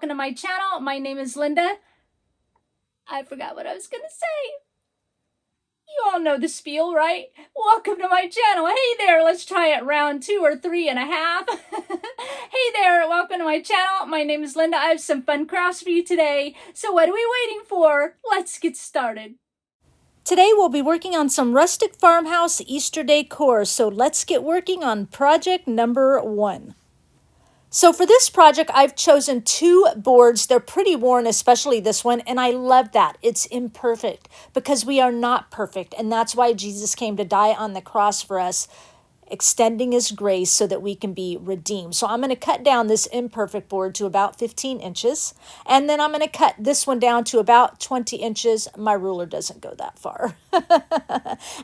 welcome to my channel. My name is Linda. I forgot what I was gonna say. You all know the spiel, right? Welcome to my channel. Hey there, let's try it round 2 or 3.5. Hey there, welcome to my channel. My name is Linda. I have some fun crafts for you today. So what are we waiting for? Let's get started. Today we'll be working on some Rustic Farmhouse Easter decor. So let's get working on project number 1. So for this project, I've chosen 2 boards. They're pretty worn, especially this one, and I love that. It's imperfect because we are not perfect, and that's why Jesus came to die on the cross for us, extending his grace so that we can be redeemed. So I'm going to cut down this imperfect board to about 15 inches, and then I'm going to cut this one down to about 20 inches. My ruler doesn't go that far.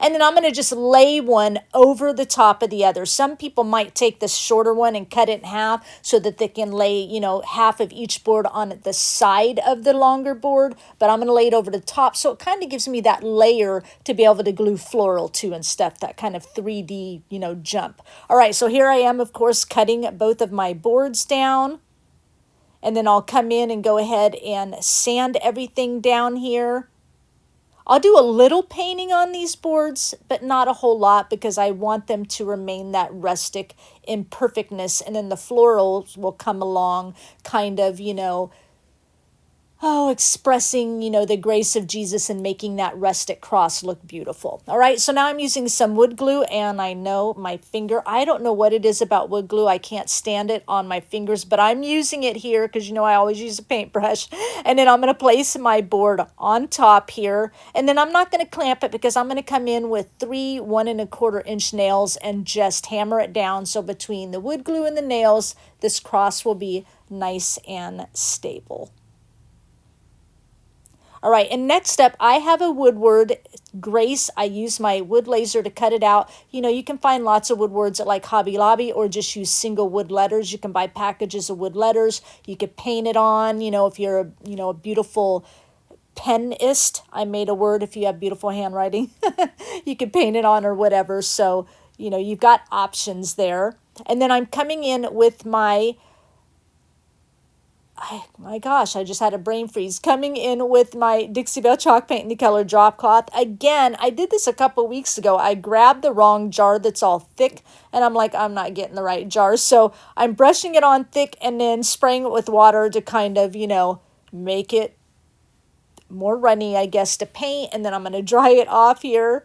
And then I'm going to just lay one over the top of the other. Some people might take this shorter one and cut it in half so that they can lay, half of each board on the side of the longer board, but I'm going to lay it over the top. So it kind of gives me that layer to be able to glue floral to and stuff, that kind of 3D, jump. All right, so here I am, of course, cutting both of my boards down. And then I'll come in and go ahead and sand everything down here. I'll do a little painting on these boards, but not a whole lot because I want them to remain that rustic imperfectness. And then the florals will come along kind of, expressing, the grace of Jesus and making that rustic cross look beautiful. All right, so now I'm using some wood glue, and I know my finger, I don't know what it is about wood glue. I can't stand it on my fingers, but I'm using it here because, I always use a paintbrush. And then I'm going to place my board on top here, and then I'm not going to clamp it because I'm going to come in with 3 1¼ inch nails and just hammer it down. So between the wood glue and the nails, this cross will be nice and stable. All right, and next up, I have a woodward, Grace. I use my wood laser to cut it out. You can find lots of woodwards at like Hobby Lobby or just use single wood letters. You can buy packages of wood letters. You could paint it on, if you're a beautiful penist. I made a word if you have beautiful handwriting. You can paint it on or whatever. So, you've got options there. And then I'm coming in with my gosh, I just had a brain freeze. Coming in with my Dixie Belle chalk paint in the color drop cloth. Again, I did this a couple weeks ago. I grabbed the wrong jar that's all thick, and I'm like, I'm not getting the right jar. So I'm brushing it on thick and then spraying it with water to kind of, make it more runny, I guess, to paint. And then I'm going to dry it off here.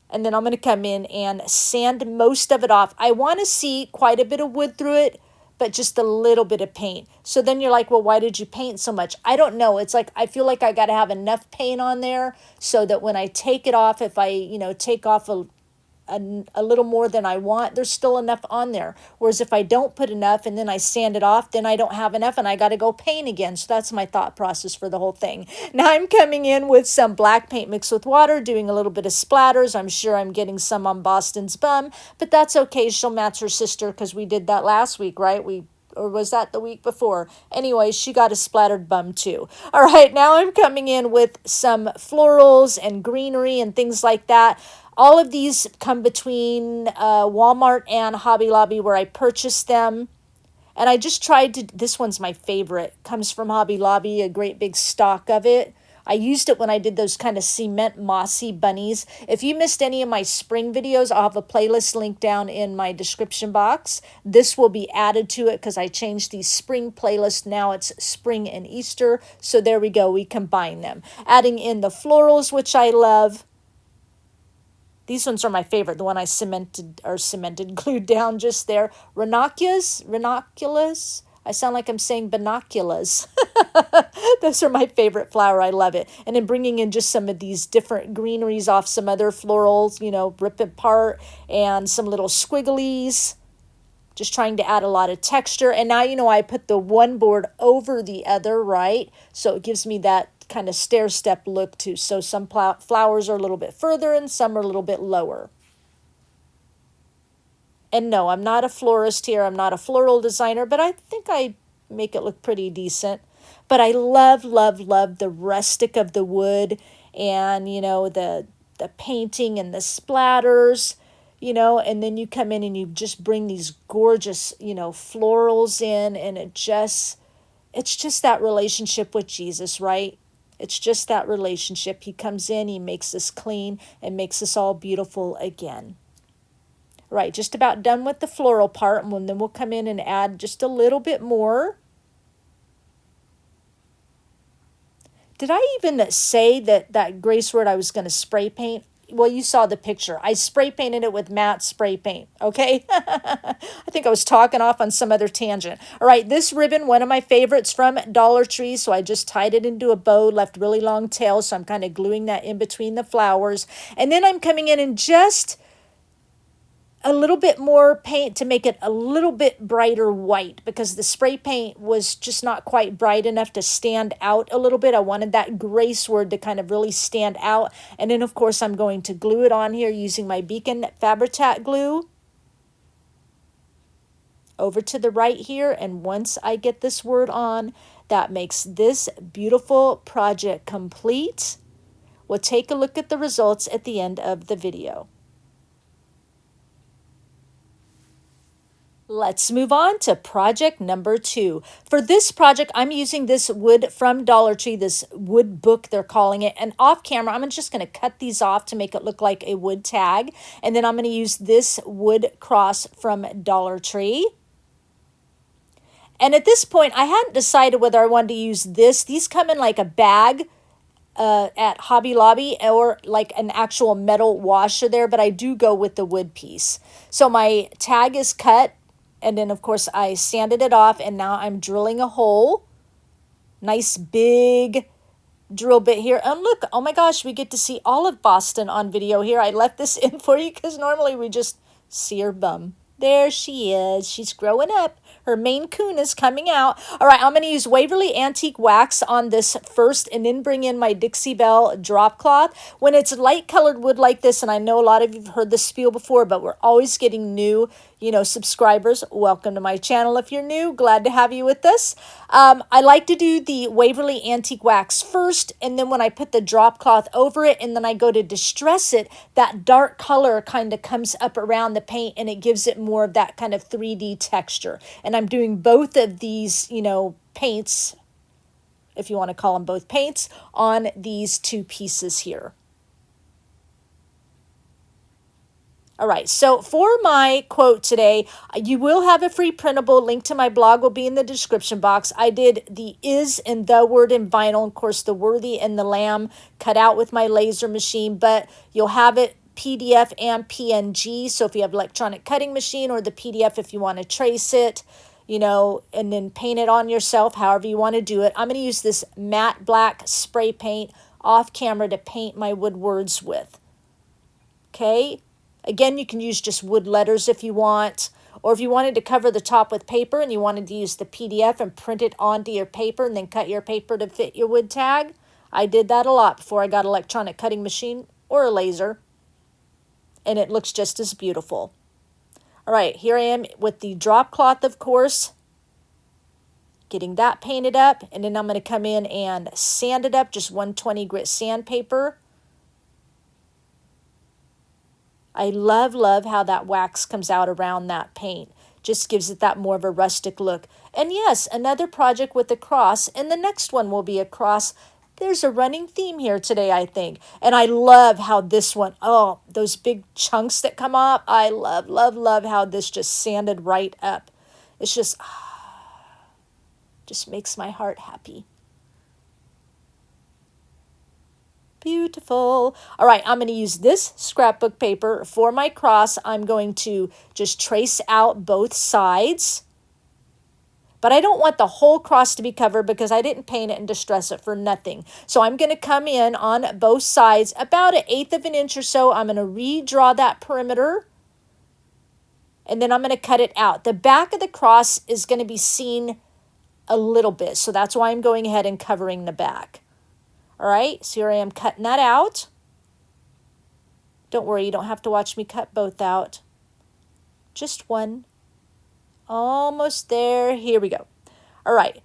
And then I'm going to come in and sand most of it off. I want to see quite a bit of wood through it, but just a little bit of paint. So then you're like, well, why did you paint so much? I don't know. It's like, I feel like I got to have enough paint on there so that when I take it off, if I, take off a little more than I want, there's still enough on there. Whereas if I don't put enough and then I sand it off, then I don't have enough and I got to go paint again. So that's my thought process for the whole thing. Now I'm coming in with some black paint mixed with water, doing a little bit of splatters. I'm sure I'm getting some on Boston's bum, but that's okay. She'll match her sister because we did that last week, right? Or was that the week before? Anyway, she got a splattered bum too. All right, now I'm coming in with some florals and greenery and things like that. All of these come between Walmart and Hobby Lobby where I purchased them. And I just tried to, this one's my favorite. Comes from Hobby Lobby, a great big stock of it. I used it when I did those kind of cement mossy bunnies. If you missed any of my spring videos, I'll have a playlist link down in my description box. This will be added to it because I changed the spring playlist. Now it's spring and Easter. So there we go. We combine them. Adding in the florals, which I love. These ones are my favorite. The one I glued down just there. Ranunculus. I sound like I'm saying binoculars. Those are my favorite flower. I love it. And then bringing in just some of these different greeneries off some other florals, rip apart, and some little squigglies. Just trying to add a lot of texture. And now, I put the one board over the other, right? So it gives me that kind of stair-step look too. So some flowers are a little bit further and some are a little bit lower. And no, I'm not a florist here. I'm not a floral designer, but I think I make it look pretty decent. But I love, love, love the rustic of the wood and, the painting and the splatters. you know, and then you come in and you just bring these gorgeous, you know, florals in, and it's just that relationship with Jesus, right? It's just that relationship. He comes in, he makes us clean and makes us all beautiful again. Right, just about done with the floral part, and then we'll come in and add just a little bit more. Did I even say that grace word I was going to spray paint? Well, you saw the picture. I spray painted it with matte spray paint, okay? I think I was talking off on some other tangent. All right, this ribbon, one of my favorites from Dollar Tree, so I just tied it into a bow, left really long tails, so I'm kind of gluing that in between the flowers. And then I'm coming in and just a little bit more paint to make it a little bit brighter white, because the spray paint was just not quite bright enough to stand out a little bit. I wanted that grace word to kind of really stand out. And then, of course, I'm going to glue it on here using my Beacon Fabrica glue over to the right here. And once I get this word on, that makes this beautiful project complete. We'll take a look at the results at the end of the video. Let's move on to project number 2. For this project, I'm using this wood from Dollar Tree, this wood book they're calling it. And off camera, I'm just going to cut these off to make it look like a wood tag. And then I'm going to use this wood cross from Dollar Tree. And at this point, I hadn't decided whether I wanted to use this. These come in like a bag at Hobby Lobby, or like an actual metal washer there, but I do go with the wood piece. So my tag is cut. And then, of course, I sanded it off, and now I'm drilling a hole. Nice big drill bit here. And look, oh my gosh, we get to see all of Boston on video here. I left this in for you because normally we just see her bum. There she is. She's growing up. Her Maine Coon is coming out. All right, I'm going to use Waverly Antique Wax on this first, and then bring in my Dixie Belle drop cloth. When it's light colored wood like this, and I know a lot of you have heard this spiel before, but we're always getting new, subscribers. Welcome to my channel. If you're new, glad to have you with us. I like to do the Waverly Antique Wax first, and then when I put the drop cloth over it, and then I go to distress it, that dark color kind of comes up around the paint, and it gives it more of that kind of 3D texture. And I'm doing both of these, paints, if you want to call them both paints, on these two pieces here. All right, so for my quote today, you will have a free printable. Link to my blog will be in the description box. I did the is and the word in vinyl, of course, the worthy and the lamb cut out with my laser machine, but you'll have it PDF and PNG. So if you have electronic cutting machine, or the PDF if you want to trace it, and then paint it on yourself, however you want to do it. I'm going to use this matte black spray paint off camera to paint my wood words with. Okay. Again, you can use just wood letters if you want, or if you wanted to cover the top with paper and you wanted to use the PDF and print it onto your paper and then cut your paper to fit your wood tag. I did that a lot before I got an electronic cutting machine or a laser, and it looks just as beautiful. All right, here I am with the drop cloth, of course, getting that painted up, and then I'm going to come in and sand it up, just 120 grit sandpaper. I love how that wax comes out around that paint. Just gives it that more of a rustic look. And yes, another project with a cross, and the next one will be a cross. There's a running theme here today, I think. And I love how this one, oh, those big chunks that come off, I love how this just sanded right up. It's just makes my heart happy. Beautiful. All right, I'm going to use this scrapbook paper for my cross. I'm going to just trace out both sides. But I don't want the whole cross to be covered because I didn't paint it and distress it for nothing. So I'm going to come in on both sides about 1/8 of an inch or so. I'm going to redraw that perimeter. And then I'm going to cut it out. The back of the cross is going to be seen a little bit. So that's why I'm going ahead and covering the back. All right, so here I am cutting that out. Don't worry, you don't have to watch me cut both out. Just one. Almost there. Here we go. All right.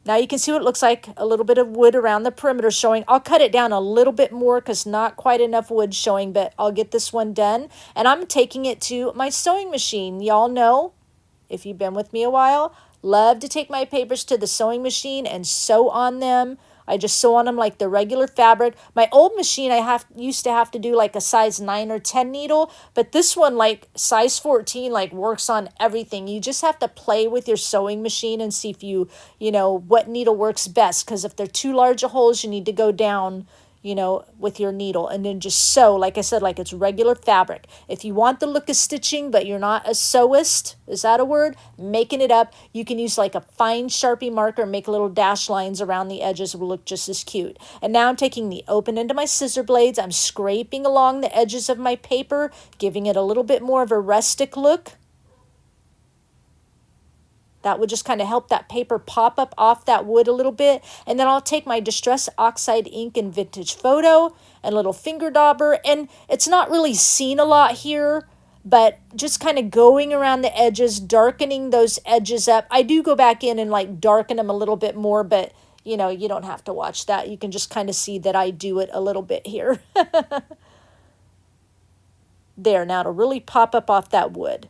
Now you can see what it looks like, a little bit of wood around the perimeter showing. I'll cut it down a little bit more because not quite enough wood showing, but I'll get this one done. And I'm taking it to my sewing machine. Y'all know, if you've been with me a while, love to take my papers to the sewing machine and sew on them. I just sew on them like the regular fabric. My old machine, used to have to do like a size 9 or 10 needle, but this one, like size 14, like works on everything. You just have to play with your sewing machine and see if you know, what needle works best. Because if they're too large a holes, you need to go down, you know, with your needle and then just sew, like I said, like it's regular fabric. If you want the look of stitching, but you're not a sewist, is that a word? Making it up, you can use like a fine Sharpie marker, make little dash lines around the edges, will look just as cute. And now I'm taking the open end of my scissor blades, I'm scraping along the edges of my paper, giving it a little bit more of a rustic look. That would just kind of help that paper pop up off that wood a little bit. And then I'll take my Distress Oxide ink and Vintage Photo and a little finger dauber. And it's not really seen a lot here, but just kind of going around the edges, darkening those edges up. I do go back in and like darken them a little bit more, but you know, you don't have to watch that. You can just kind of see that I do it a little bit here. There, now to really pop up off that wood.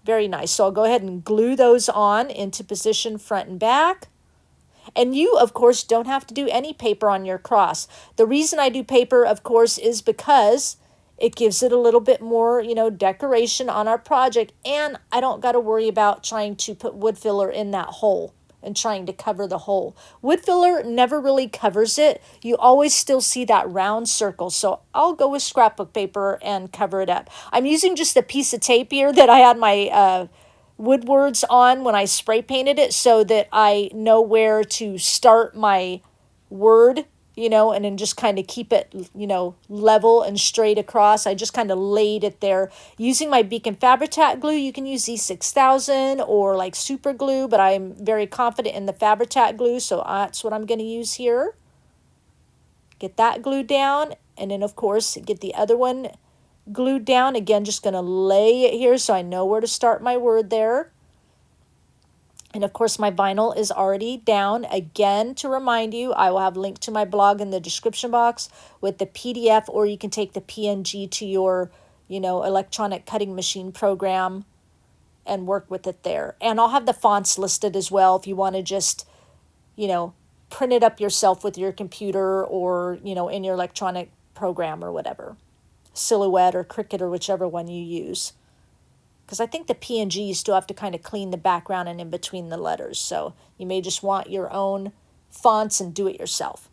Very nice. So I'll go ahead and glue those on into position front and back. And you, of course, don't have to do any paper on your cross. The reason I do paper, of course, is because it gives it a little bit more, you know, decoration on our project. And I don't got to worry about trying to put wood filler in that hole and trying to cover the hole. Wood filler never really covers it. You always still see that round circle. So I'll go with scrapbook paper and cover it up. I'm using just a piece of tape here that I had my wood words on when I spray painted it so that I know where to start my word, you know, and then just kind of keep it, you know, level and straight across. I just kind of laid it there. Using my Beacon Fabri-Tac glue, you can use Z6000 or like super glue, but I'm very confident in the Fabri-Tac glue, so that's what I'm going to use here. Get that glued down, and then of course get the other one glued down. Again, just going to lay it here so I know where to start my word there. And of course, my vinyl is already down. Again, to remind you, I will have a link to my blog in the description box with the PDF, or you can take the PNG to your, you know, electronic cutting machine program and work with it there. And I'll have the fonts listed as well if you want to just, you know, print it up yourself with your computer or, you know, in your electronic program or whatever. Silhouette or Cricut or whichever one you use. Because I think the PNG, you still have to kind of clean the background and in between the letters. So you may just want your own fonts and do it yourself.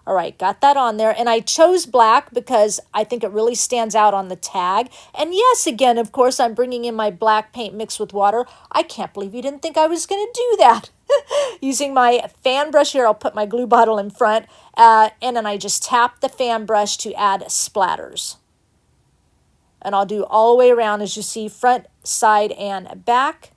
All right, got that on there. And I chose black because I think it really stands out on the tag. And yes, again, of course, I'm bringing in my black paint mixed with water. I can't believe you didn't think I was going to do that. Using my fan brush here, I'll put my glue bottle in front. And then I just tap the fan brush to add splatters. And I'll do all the way around, as you see, front, side, and back.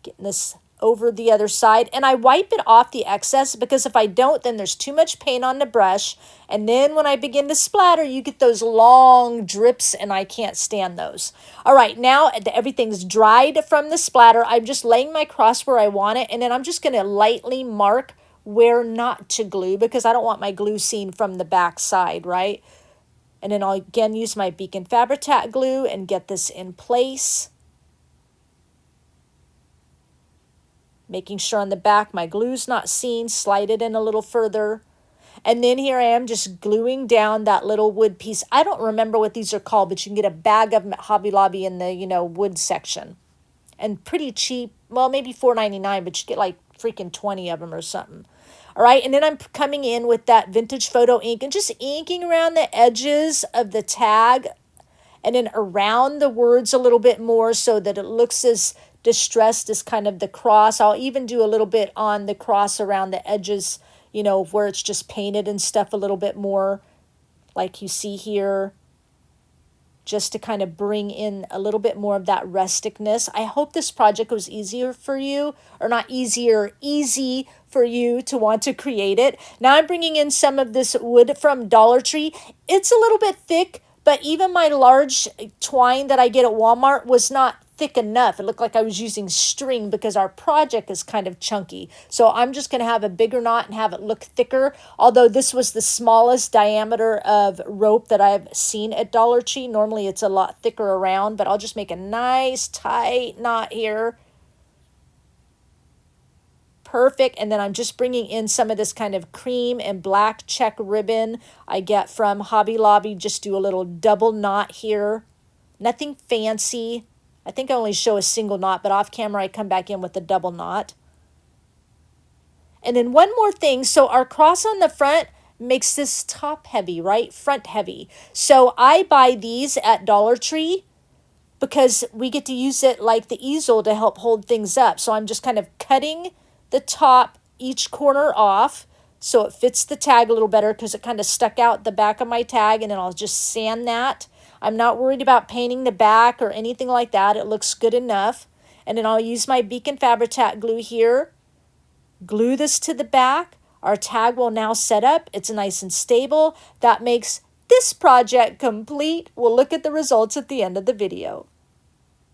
Getting this over the other side. And I wipe it off the excess because if I don't, then there's too much paint on the brush. And then when I begin to splatter, you get those long drips, and I can't stand those. All right, now everything's dried from the splatter. I'm just laying my cross where I want it, and then I'm just going to lightly mark where not to glue because I don't want my glue seen from the back side, right? And then I'll again use my Beacon Fabri-Tac glue and get this in place. Making sure on the back my glue's not seen, slide it in a little further. And then here I am just gluing down that little wood piece. I don't remember what these are called, but you can get a bag of them at Hobby Lobby in the, you know, wood section. And pretty cheap, well, maybe $4.99, but you get like freaking 20 of them or something. All right, and then I'm coming in with that Vintage Photo ink and just inking around the edges of the tag and then around the words a little bit more so that it looks as distressed as kind of the cross. I'll even do a little bit on the cross around the edges, you know, where it's just painted and stuff a little bit more like you see here, just to kind of bring in a little bit more of that rusticness. I hope this project was easier for you, or not easier, easy for you to want to create it. Now I'm bringing in some of this wood from Dollar Tree. It's a little bit thick, but even my large twine that I get at Walmart was not thick enough. It looked like I was using string because our project is kind of chunky. So I'm just going to have a bigger knot and have it look thicker. Although this was the smallest diameter of rope that I've seen at Dollar Tree. Normally it's a lot thicker around, but I'll just make a nice tight knot here. Perfect. And then I'm just bringing in some of this kind of cream and black check ribbon I get from Hobby Lobby. Just do a little double knot here. Nothing fancy. I think I only show a single knot, but off camera I come back in with a double knot. And then one more thing. So our cross on the front makes this top heavy, right? Front heavy. So I buy these at Dollar Tree because we get to use it like the easel to help hold things up. So I'm just kind of cutting the top, each corner off, so it fits the tag a little better because it kind of stuck out the back of my tag, and then I'll just sand that. I'm not worried about painting the back or anything like that. It looks good enough. And then I'll use my Beacon Fabri-Tac glue here. Glue this to the back. Our tag will now set up. It's nice and stable. That makes this project complete. We'll look at the results at the end of the video.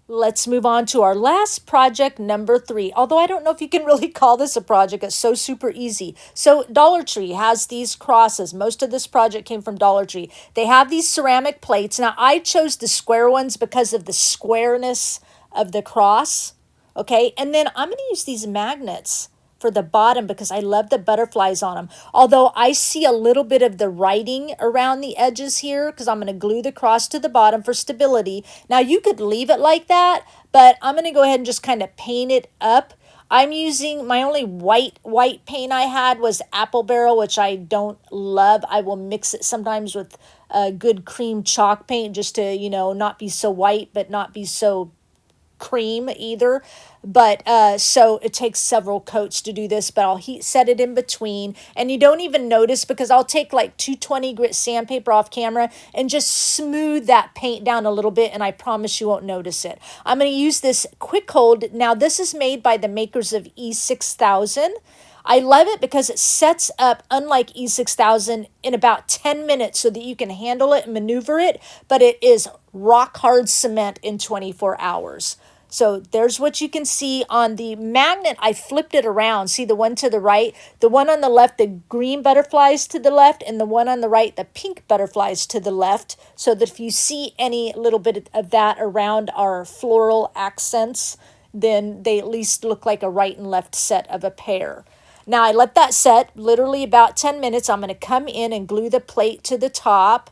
Let's move on to our last project, number 3. Although I don't know if you can really call this a project. It's so super easy. So Dollar Tree has these crosses. Most of this project came from Dollar Tree. They have these ceramic plates. Now I chose the square ones because of the squareness of the cross. Okay, and then I'm going to use these magnets for the bottom because I love the butterflies on them. Although I see a little bit of the writing around the edges here because I'm going to glue the cross to the bottom for stability. Now you could leave it like that, but I'm going to go ahead and just kind of paint it up. I'm using my only white paint I had was Apple Barrel, which I don't love. I will mix it sometimes with a good cream chalk paint just to, you know, not be so white but not be so cream either. But so it takes several coats to do this, but I'll set it in between, and you don't even notice because I'll take like 220 grit sandpaper off camera and just smooth that paint down a little bit, and I promise you won't notice it. I'm going to use this quick hold. Now this is made by the makers of E6000. I love it because it sets up, unlike E6000, in about 10 minutes so that you can handle it and maneuver it, but it is rock hard cement in 24 hours. So there's what you can see on the magnet. I flipped it around. See the one to the right, the one on the left, the green butterflies to the left, and the one on the right, the pink butterflies to the left, so that if you see any little bit of that around our floral accents, then they at least look like a right and left set of a pair. Now I let that set literally about 10 minutes. I'm going to come in and glue the plate to the top.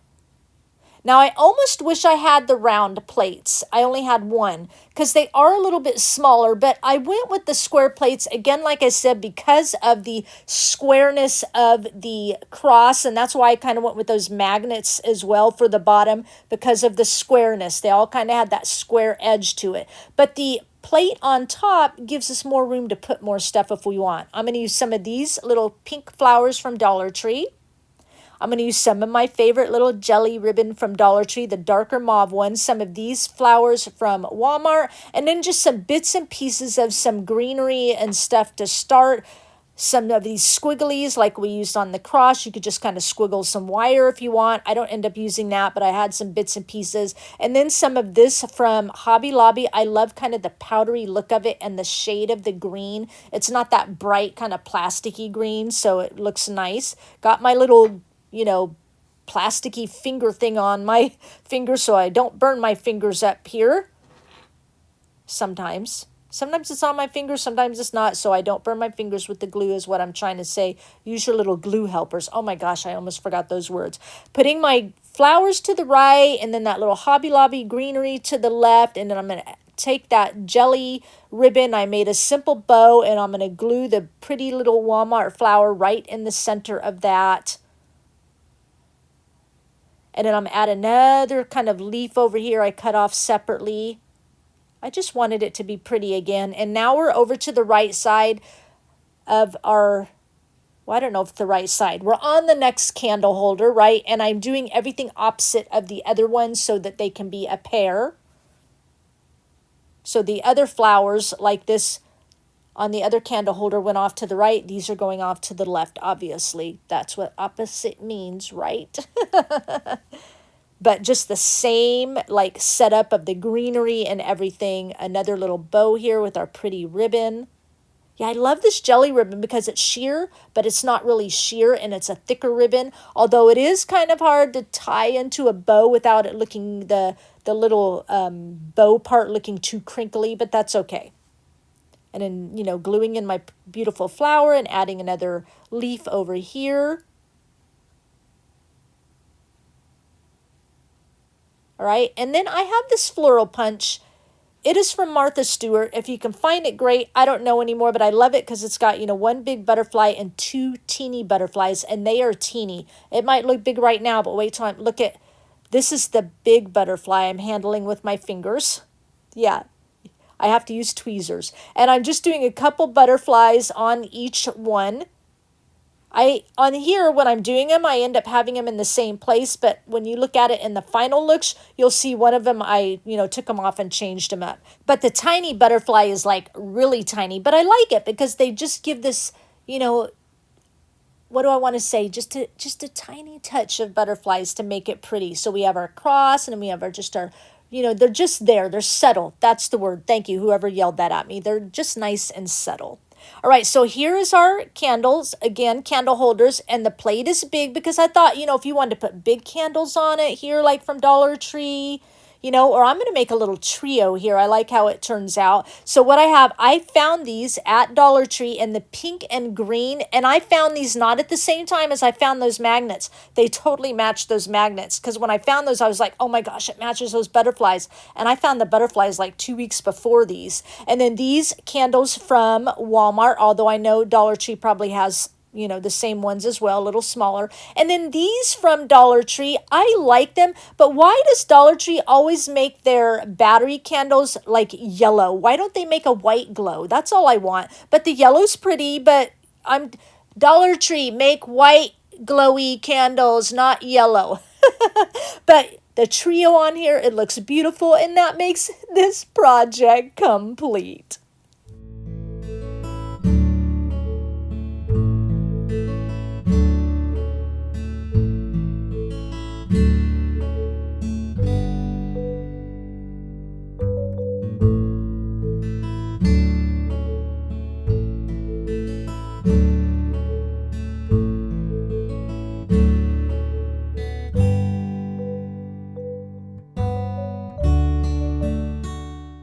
Now, I almost wish I had the round plates. I only had one because they are a little bit smaller, but I went with the square plates, again, like I said, because of the squareness of the cross, and that's why I kind of went with those magnets as well for the bottom because of the squareness. They all kind of had that square edge to it. But the plate on top gives us more room to put more stuff if we want. I'm going to use some of these little pink flowers from Dollar Tree. I'm going to use some of my favorite little jelly ribbon from Dollar Tree, the darker mauve ones, some of these flowers from Walmart, and then just some bits and pieces of some greenery and stuff to start. Some of these squigglies like we used on the cross. You could just kind of squiggle some wire if you want. I don't end up using that, but I had some bits and pieces. And then some of this from Hobby Lobby. I love kind of the powdery look of it and the shade of the green. It's not that bright kind of plasticky green, so it looks nice. Got my little, you know, plasticky finger thing on my finger so I don't burn my fingers up here. Sometimes it's on my fingers, sometimes it's not, so I don't burn my fingers with the glue is what I'm trying to say. Use your little glue helpers. Oh my gosh, I almost forgot those words. Putting my flowers to the right, and then that little Hobby Lobby greenery to the left, and then I'm going to take that jelly ribbon. I made a simple bow, and I'm going to glue the pretty little Walmart flower right in the center of that. And then I'm going to add another kind of leaf over here I cut off separately. I just wanted it to be pretty again. And now we're over to the right side of our, well, I don't know if the right side. We're on the next candle holder, right? And I'm doing everything opposite of the other ones so that they can be a pair. So the other flowers like this on the other candle holder went off to the right. These are going off to the left, obviously. That's what opposite means, right? but just the same like setup of the greenery and everything. Another little bow here with our pretty ribbon. Yeah, I love this jelly ribbon because it's sheer, but it's not really sheer, and it's a thicker ribbon, although it is kind of hard to tie into a bow without it looking, the little bow part looking too crinkly, but that's okay. And then, you know, gluing in my beautiful flower and adding another leaf over here. All right, and then I have this floral punch. It is from Martha Stewart. If you can find it, great. I don't know anymore, but I love it because it's got, you know, one big butterfly and two teeny butterflies, and they are teeny. It might look big right now, but wait till I look at, this is the big butterfly I'm handling with my fingers. Yeah, I have to use tweezers. And I'm just doing a couple butterflies on each one. On here, when I'm doing them, I end up having them in the same place, but when you look at it in the final looks, you'll see one of them, I, you know, took them off and changed them up. But the tiny butterfly is like really tiny, but I like it because they just give this, you know, what do I want to say? Just a tiny touch of butterflies to make it pretty. So we have our cross, and then we have our, you know, they're just there. They're subtle. That's the word. Thank you, whoever yelled that at me. They're just nice and subtle. All right, so here is our candles. Again, candle holders, and the plate is big because I thought, you know, if you wanted to put big candles on it here, like from Dollar Tree, you know, or I'm going to make a little trio here. I like how it turns out. So what I found these at Dollar Tree in the pink and green, and I found these not at the same time as I found those magnets. They totally matched those magnets, because when I found those, I was like, oh my gosh, it matches those butterflies. And I found the butterflies like 2 weeks before these. And then these candles from Walmart, although I know Dollar Tree probably has, you know, the same ones as well, a little smaller. And then these from Dollar Tree, I like them, but why does Dollar Tree always make their battery candles like yellow? Why don't they make a white glow? That's all I want. But the yellow's pretty, but Dollar Tree, make white glowy candles, not yellow. But the trio on here, it looks beautiful, and that makes this project complete.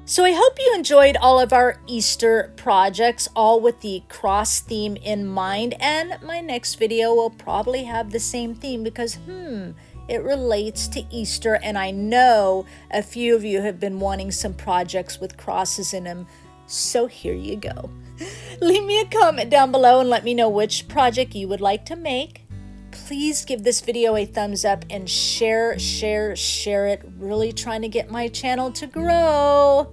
So I hope you enjoyed all of our Easter projects, all with the cross theme in mind. And my next video will probably have the same theme because, it relates to Easter. And I know a few of you have been wanting some projects with crosses in them. So here you go. Leave me a comment down below and let me know which project you would like to make. Please give this video a thumbs up and share it. Really trying to get my channel to grow.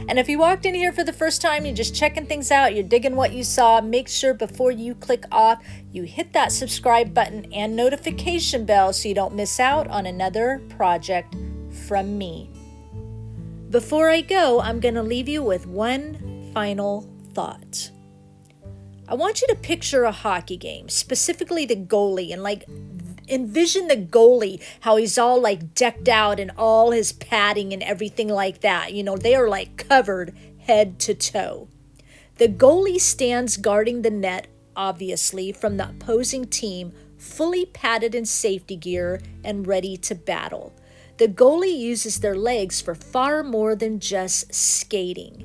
And if you walked in here for the first time, you're just checking things out, you're digging what you saw, make sure before you click off, you hit that subscribe button and notification bell so you don't miss out on another project from me. Before I go, I'm going to leave you with one final thought. I want you to picture a hockey game, specifically the goalie, and like envision the goalie, how he's all like decked out and all his padding and everything like that. You know, they are like covered head to toe. The goalie stands guarding the net, obviously, from the opposing team, fully padded in safety gear and ready to battle. The goalie uses their legs for far more than just skating.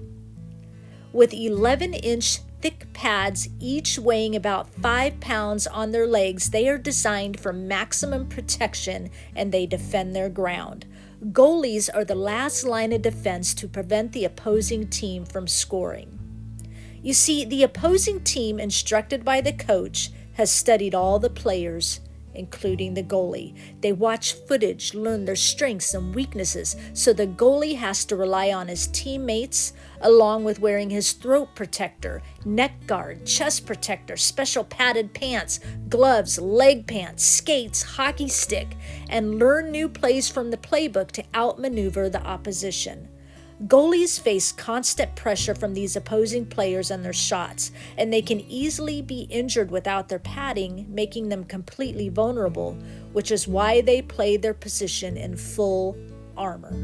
With 11-inch thick pads, each weighing about 5 pounds on their legs, they are designed for maximum protection and they defend their ground. Goalies are the last line of defense to prevent the opposing team from scoring. You see, the opposing team, instructed by the coach, has studied all the players, including the goalie. They watch footage, learn their strengths and weaknesses, so the goalie has to rely on his teammates, along with wearing his throat protector, neck guard, chest protector, special padded pants, gloves, leg pants, skates, hockey stick, and learn new plays from the playbook to outmaneuver the opposition. Goalies face constant pressure from these opposing players and their shots, and they can easily be injured without their padding, making them completely vulnerable, which is why they play their position in full armor.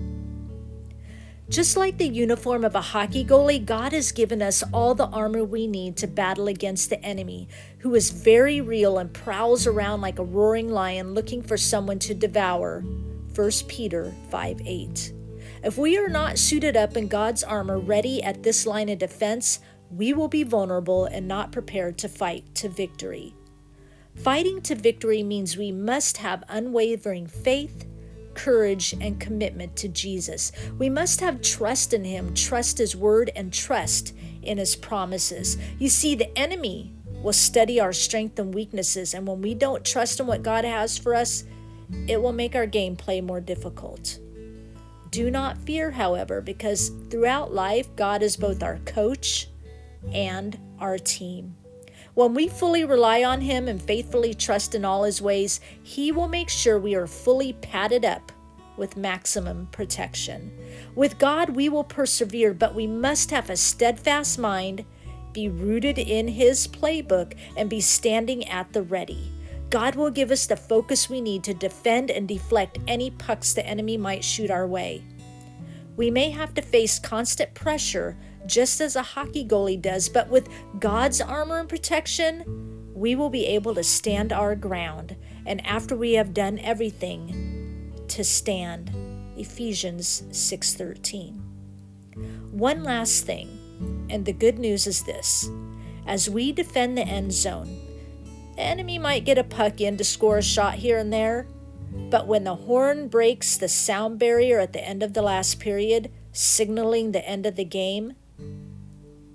Just like the uniform of a hockey goalie, God has given us all the armor we need to battle against the enemy, who is very real and prowls around like a roaring lion looking for someone to devour. 1 Peter 5:8. If we are not suited up in God's armor ready at this line of defense, we will be vulnerable and not prepared to fight to victory. Fighting to victory means we must have unwavering faith, courage, and commitment to Jesus. We must have trust in Him, trust His word, and trust in His promises. You see, the enemy will study our strengths and weaknesses, and when we don't trust in what God has for us, it will make our gameplay more difficult. Do not fear, however, because throughout life, God is both our coach and our team. When we fully rely on Him and faithfully trust in all His ways, He will make sure we are fully padded up with maximum protection. With God, we will persevere, but we must have a steadfast mind, be rooted in His playbook, and be standing at the ready. God will give us the focus we need to defend and deflect any pucks the enemy might shoot our way. We may have to face constant pressure, just as a hockey goalie does, but with God's armor and protection, we will be able to stand our ground, and after we have done everything, to stand. Ephesians 6:13. One last thing, and the good news is this. As we defend the end zone, the enemy might get a puck in to score a shot here and there, but when the horn breaks the sound barrier at the end of the last period, signaling the end of the game,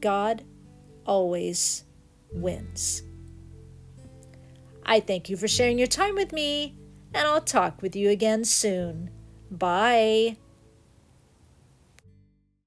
God always wins. I thank you for sharing your time with me, and I'll talk with you again soon. Bye.